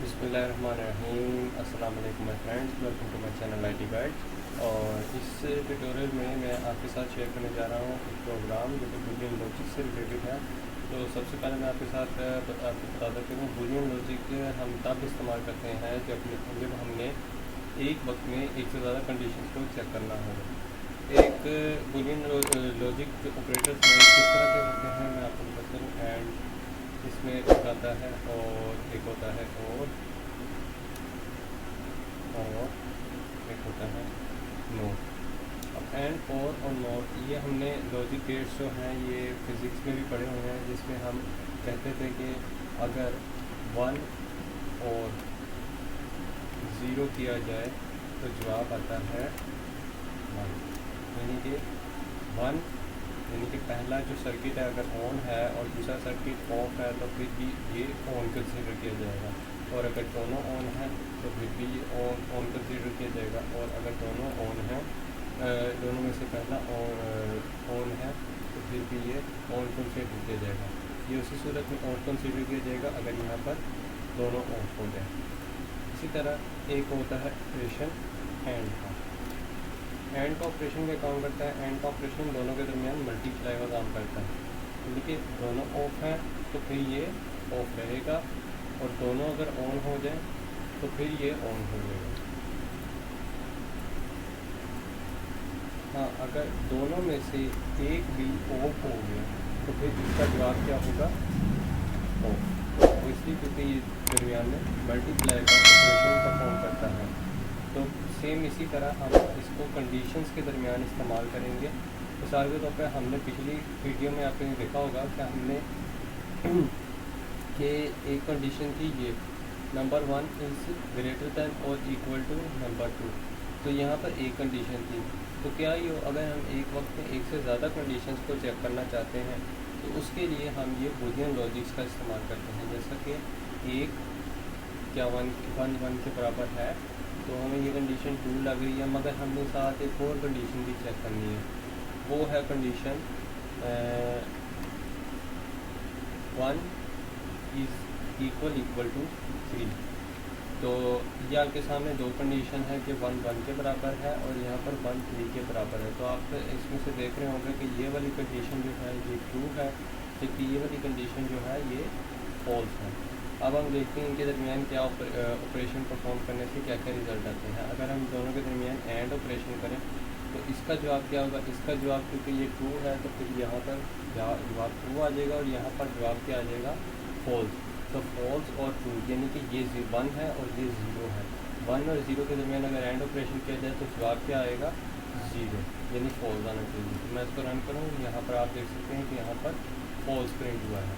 बिस्मिल्लाहिर्रहमानिर्रहीम। अस्सलाम वालेकुम my friends, welcome to my channel IT guide. और इस ट्यूटोरियल में मैं आपके साथ शेयर करने जा रहा हूँ एक प्रोग्राम जो कि बूलियन लॉजिक से रिलेटेड है। तो सबसे पहले मैं आपके साथ आपको बता देता हूँ बूलियन लॉजिक हम तब इस्तेमाल करते हैं जब हमने एक वक्त में एक से ज़्यादा कंडीशन को चेक करना होगा। एक बूलियन लॉजिक ऑपरेटर्स में किस तरह के होते हैं मैं आपको बताता हूँ। एंड इसमें एक आता है और एक होता है और एक होता है नोट। अब एंड और नोट ये हमने लॉजिक गेट्स जो हैं ये फिज़िक्स में भी पढ़े हुए हैं, जिसमें हम कहते थे कि अगर 1 और 0 किया जाए तो जवाब आता है 1, यानी कि 1 यानी कि पहला जो सर्किट है अगर ऑन है और दूसरा सर्किट ऑफ है तो फिर भी ये ऑन कंसीडर किया जाएगा, और अगर दोनों ऑन है तो फिर भी ये ऑन कंसीडर किया जाएगा, और अगर दोनों ऑन है दोनों में से पहला ऑन है तो फिर भी ये ऑन कंसीडर किया जाएगा। ये उसी सूरत में ऑन कंसीडर किया जाएगा अगर यहाँ पर दोनों ऑफ हो जाए। इसी तरह एक होता है ऑपरेशन एंड का। एंड का ऑपरेशन क्या काम करता है? एंड का ऑपरेशन दोनों के दरमियान मल्टीप्लाई का काम करता है, यानी कि दोनों ऑफ हैं तो फिर ये ऑफ रहेगा, और दोनों अगर ऑन हो जाए तो फिर ये ऑन हो जाएगा। हाँ, अगर दोनों में से एक भी ऑफ हो गया तो फिर इसका जवाब क्या होगा? ऑफ। तो इसलिए क्योंकि ये दरमियान में मल्टीप्लाई का ऑपरेशन परफॉर्म करता है। तो सेम इसी तरह हम इसको कंडीशंस के दरमियान इस्तेमाल करेंगे। मिसाल के तौर पर हमने पिछली वीडियो में आपने देखा होगा कि हमने कि एक कंडीशन थी ये नंबर 1 इज़ ग्रेटर दैन और इक्वल टू नंबर 2। तो यहाँ पर एक कंडीशन थी, तो क्या ये अगर हम एक वक्त में एक से ज़्यादा कंडीशंस को चेक करना चाहते हैं तो उसके लिए हम ये बूलियन लॉजिक्स का इस्तेमाल करते हैं। जैसा कि एक क्या 1 के बराबर है तो हमें ये कंडीशन 2 लग रही है, मगर हमने साथ एक और कंडीशन भी चेक करनी है। वो है कंडीशन 1 इज़ इक्वल टू 3। तो ये आपके सामने दो कंडीशन है कि 1 के बराबर है और यहाँ पर 1 3 के बराबर है। तो आप इसमें से देख रहे होंगे कि ये वाली कंडीशन जो है ये ट्रू है, जबकि ये वाली कंडीशन जो है ये फॉल्स है। अब हम देखते हैं इनके दरमियान क्या ऑपरेशन परफॉर्म करने से क्या क्या रिज़ल्ट आते हैं। अगर हम दोनों के दरमियान एंड ऑपरेशन करें तो इसका जवाब क्या होगा? इसका जवाब क्योंकि ये ट्रू है तो फिर यहाँ पर जवाब ट्रू आ जाएगा और यहाँ पर जवाब क्या आ जाएगा? फॉल्स। तो फॉल्स और ट्रू यानी कि ये 1 है और ये 0 है। 1 और 0 के दरमियान अगर एंड ऑपरेशन किया जाए तो जवाब क्या आएगा? 0, यानी फॉल्स आना चाहिए। तो मैं इसको रन करूँ, यहाँ पर आप देख सकते हैं कि यहाँ पर फॉल्स प्रिंट हुआ है।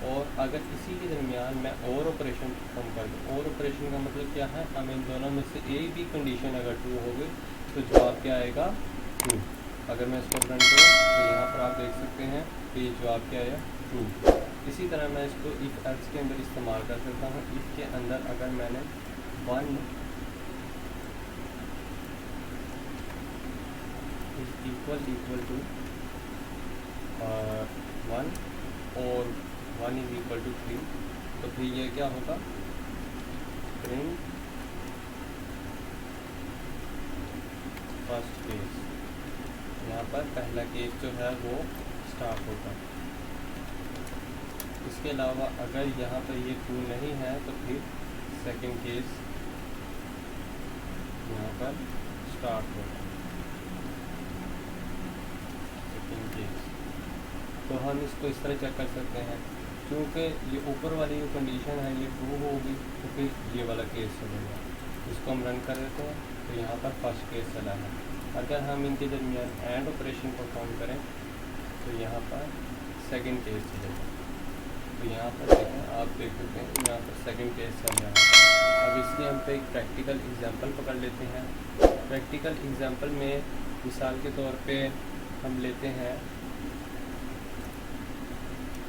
और अगर इसी के दरमियान मैं और ऑपरेशन परफॉर्म कर दूँ, और ऑपरेशन का मतलब क्या है? हम इन दोनों में से एक भी कंडीशन अगर ट्रू हो गई तो जवाब क्या आएगा? ट्रू। अगर मैं इसको रन करूँ तो यहाँ पर आप देख सकते हैं कि ये जवाब क्या आया? ट्रू। इसी तरह मैं इसको इफ़ एल्स के अंदर इस्तेमाल कर सकता हूँ। इफ़ के अंदर अगर मैंने 1 इज़ इक्वल टू 1 और 1 इज़ इक्वल टू 3 तो फिर ये क्या होगा? Print first case. यहाँ पर पहला केस जो है वो स्टार्ट होगा। इसके अलावा अगर यहाँ पर ये ट्रू नहीं है तो फिर सेकंड केस यहाँ पर स्टार्ट होगा। सेकंड केस तो हम इसको इस तरह चेक कर सकते हैं, क्योंकि ये ऊपर वाली जो कंडीशन है ये ट्रू होगी तो फिर ये वाला केस चलेगा। इसको हम रन कर देते हैं तो यहाँ पर फर्स्ट केस चला है। अगर हम इनके दरमियान एंड ऑपरेशन परफॉर्म करें तो यहाँ पर सेकंड केस चलेगा। तो यहाँ पर देखें, आप देख सकते हैं यहाँ पर सेकंड केस चल रहा है। अब इसलिए हम पे एक प्रैक्टिकल एग्जांपल पकड़ लेते हैं। प्रैक्टिकल एग्जांपल में मिसाल के तौर पे हम लेते हैं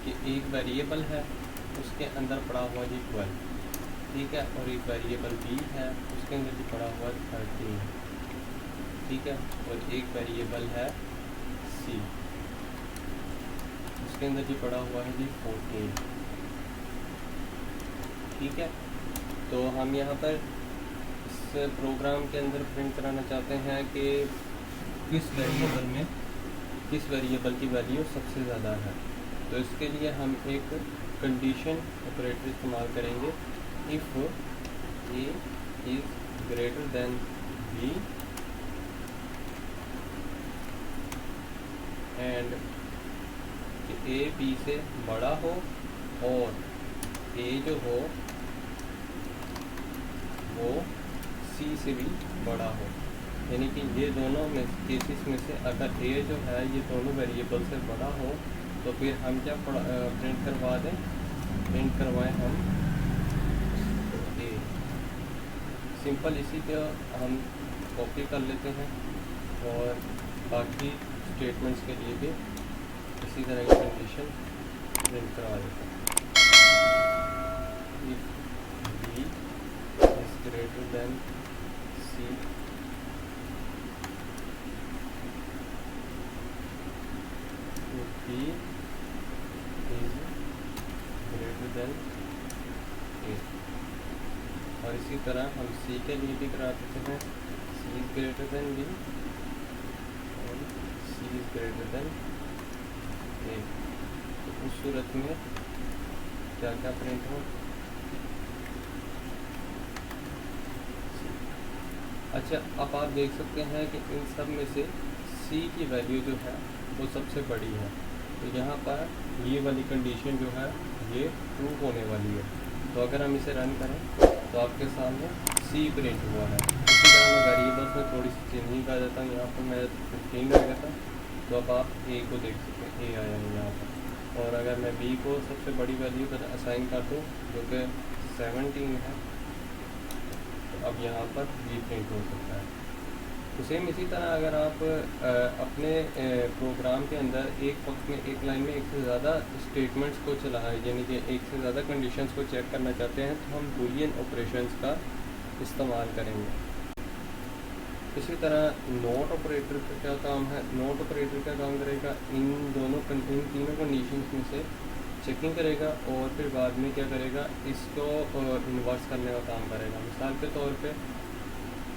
कि एक वेरिएबल है, उसके अंदर पड़ा हुआ जी 12, ठीक है, और एक वेरिएबल b है, उसके अंदर जी पड़ा हुआ 13, ठीक है, और एक वेरिएबल है c, उसके अंदर जी पड़ा हुआ है जी 14, ठीक है। तो हम यहाँ पर इस प्रोग्राम के अंदर प्रिंट कराना चाहते हैं कि किस वेरिएबल की वैल्यू सबसे ज़्यादा है। तो इसके लिए हम एक कंडीशन ऑपरेटर इस्तेमाल करेंगे। If A is greater than B and A B से बड़ा हो और ए जो हो वो सी से भी बड़ा हो, यानी कि ये दोनों में केसेस में से अगर ए जो है ये दोनों वेरिएबल से बड़ा हो तो फिर हम क्या प्रिंट करवा दें, प्रिंट करवाएं हम ए। सिंपल इसी को हम कॉपी कर लेते हैं और बाकी स्टेटमेंट्स के लिए भी इसी तरह की कंडीशन प्रिंट करवा देते हैं। If B is greater than C B is greater than A. और इसी तरह हम सी के लिए भी करा देते हैं, सी इज ग्रेटर देन बी और सी इज ग्रेटर देन ए। तो उस सूरत में क्या क्या प्रिंट हो। अच्छा, अब आप देख सकते हैं कि इन सब में से सी की वैल्यू जो है वो सबसे बड़ी है। तो यहाँ पर ये वाली कंडीशन जो है ये ट्रू होने वाली है। तो अगर हम इसे रन करें तो आपके सामने सी प्रिंट हुआ है। इसी तरह मैं वेरिएबल्स में थोड़ी सी चेंजिंग कर देता हूँ। यहाँ पर मैं 15 रख देता, तो अब आप ए को देख सकते हैं, ए आया है यहाँ पर। और अगर मैं बी को सबसे बड़ी वैल्यू असाइन कर दूँ जो कि 17 है, तो अब यहाँ पर बी प्रिंट हो सकता है। तो सेम इसी तरह अगर आप अपने प्रोग्राम के अंदर एक वक्त में एक लाइन में एक से ज़्यादा स्टेटमेंट्स को चला है, यानी कि एक से ज़्यादा कंडीशंस को चेक करना चाहते हैं, तो हम बूलियन ऑपरेशंस का इस्तेमाल करेंगे। इसी तरह नोट ऑपरेटर का क्या काम है। नोट ऑपरेटर का काम करेगा इन तीनों कंडीशंस में से चेकिंग करेगा और फिर बाद में क्या करेगा, इसको इन्वर्स करने का काम करेगा। मिसाल के तौर पे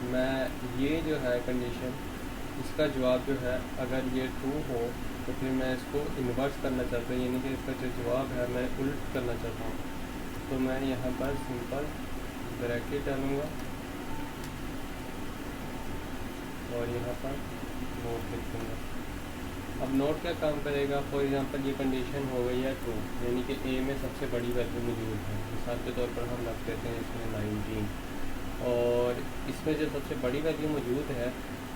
मैं ये जो है कंडीशन, इसका जवाब जो है अगर ये ट्रू हो तो फिर मैं इसको इन्वर्स करना चाहता हूँ, यानी कि इसका जो जवाब है मैं उल्ट करना चाहता हूँ। तो मैं यहाँ पर सिंपल ब्रैकेट डालूँगा और यहाँ पर नोट लिख दूँगा। अब नोट क्या काम करेगा, फॉर एग्जांपल ये कंडीशन हो गई है ट्रू, यानी कि ए में सबसे बड़ी वैल्यू मौजूद है। मिसाल के तौर पर हम रख देते हैं इसमें 19 और इसमें जो सबसे बड़ी वैल्यू मौजूद है।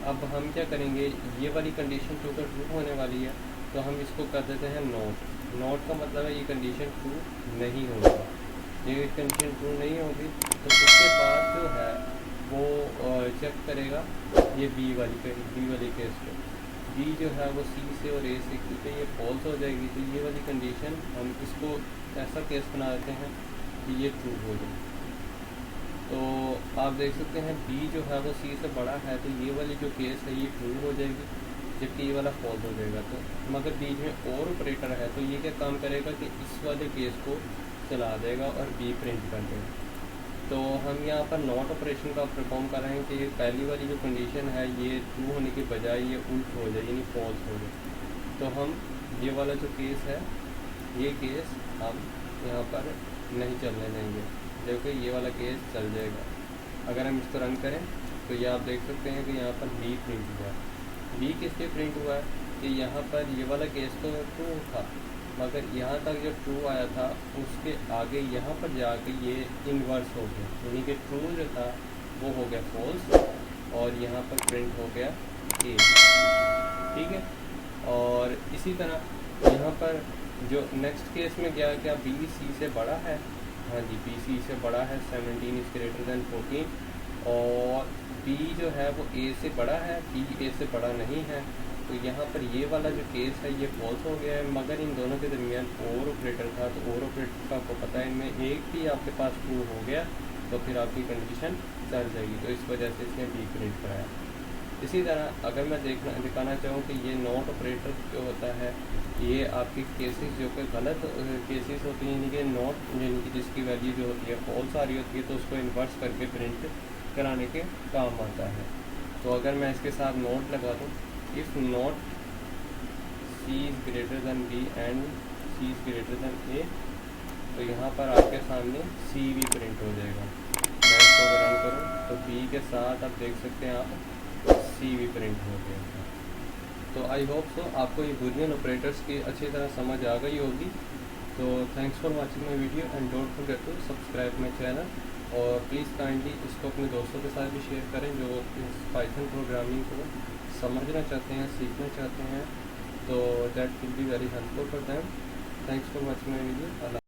अब हम क्या करेंगे, ये वाली कंडीशन जो ट्रू होने वाली है तो हम इसको कर देते हैं नोट। नोट का मतलब है ये कंडीशन ट्रू नहीं होगा। ये कंडीशन ट्रू नहीं होगी तो उसके बाद जो है वो चेक करेगा ये बी वाली केस पे। बी जो है वो सी से और ए से, क्योंकि ये फॉल्स हो जाएगी तो ये वाली कंडीशन हम इसको ऐसा केस बना देते हैं कि ये ट्रू हो जाए। तो आप देख सकते हैं बी जो है वो सी से बड़ा है, तो ये वाली जो केस है ये ट्रू हो जाएगी, जबकि ये वाला फॉल्स हो जाएगा। तो मगर बीच में और ऑपरेटर है तो ये क्या काम करेगा कि इस वाले केस को चला देगा और बी प्रिंट कर देगा। तो हम यहाँ पर नॉट ऑपरेशन का परफॉर्म कर रहे हैं कि पहली वाली जो कंडीशन है ये ट्रू होने के बजाय ये उल्ट हो जाए, यानी फॉल्स हो जाए। तो हम ये वाला जो केस है ये केस हम यहाँ पर नहीं चलने देंगे, जबकि ये वाला केस चल जाएगा। अगर हम इसको रन करें तो ये आप देख सकते हैं कि यहाँ पर बी प्रिंट हुआ है। बी किस लिए प्रिंट हुआ है कि यहाँ पर ये वाला केस तो ट्रू था, मगर यहाँ तक जो ट्रू आया था उसके आगे यहाँ पर जाके ये इन्वर्स हो गया, यानी कि ट्रू जो था वो हो गया फॉल्स और यहाँ पर प्रिंट हो गया ए। ठीक है। और इसी तरह यहाँ पर जो नेक्स्ट केस में क्या क्या बी सी से बड़ा है, हाँ जी बी सी से बड़ा है, 17 इज़ ग्रेटर दैन 14, और बी जो है वो ए से बड़ा है, बी ए से बड़ा नहीं है। तो यहाँ पर ये वाला जो केस है ये फॉल्स हो गया है, मगर इन दोनों के दरमियान और ऑपरेटर था, तो और ऑपरेटर का आपको पता है इनमें एक भी आपके पास ट्रू हो गया तो फिर आपकी कंडीशन चल जाएगी। तो इस वजह से इसने बी प्रिंट कराया। इसी तरह अगर मैं दिखाना चाहूँ कि ये नॉट ऑपरेटर जो होता है, ये आपकी केसेस जो कि गलत केसेस होती हैं, यानी कि नॉट यानी कि जिसकी वैल्यू जो होती है फॉल्स आ रही होती है, तो उसको इन्वर्स करके प्रिंट कराने के काम आता है। तो अगर मैं इसके साथ नोट लगा दूँ, if not C is greater than B and C is greater than A, तो यहाँ पर आपके सामने सी भी प्रिंट हो जाएगा। मैं इसको रन करूँ तो बी के साथ आप देख सकते हैं आप सी भी प्रिंट हो गया। तो आई होप सो आपको ये बूलियन ऑपरेटर्स की अच्छी तरह समझ आ गई होगी। तो thanks for watching my video and don't forget to subscribe my channel, और प्लीज़ काइंडली इसको अपने दोस्तों के साथ भी शेयर करें जो इस पाइथन प्रोग्रामिंग को समझना चाहते हैं, सीखना चाहते हैं, तो that will be very helpful for them. Thanks for watching my video.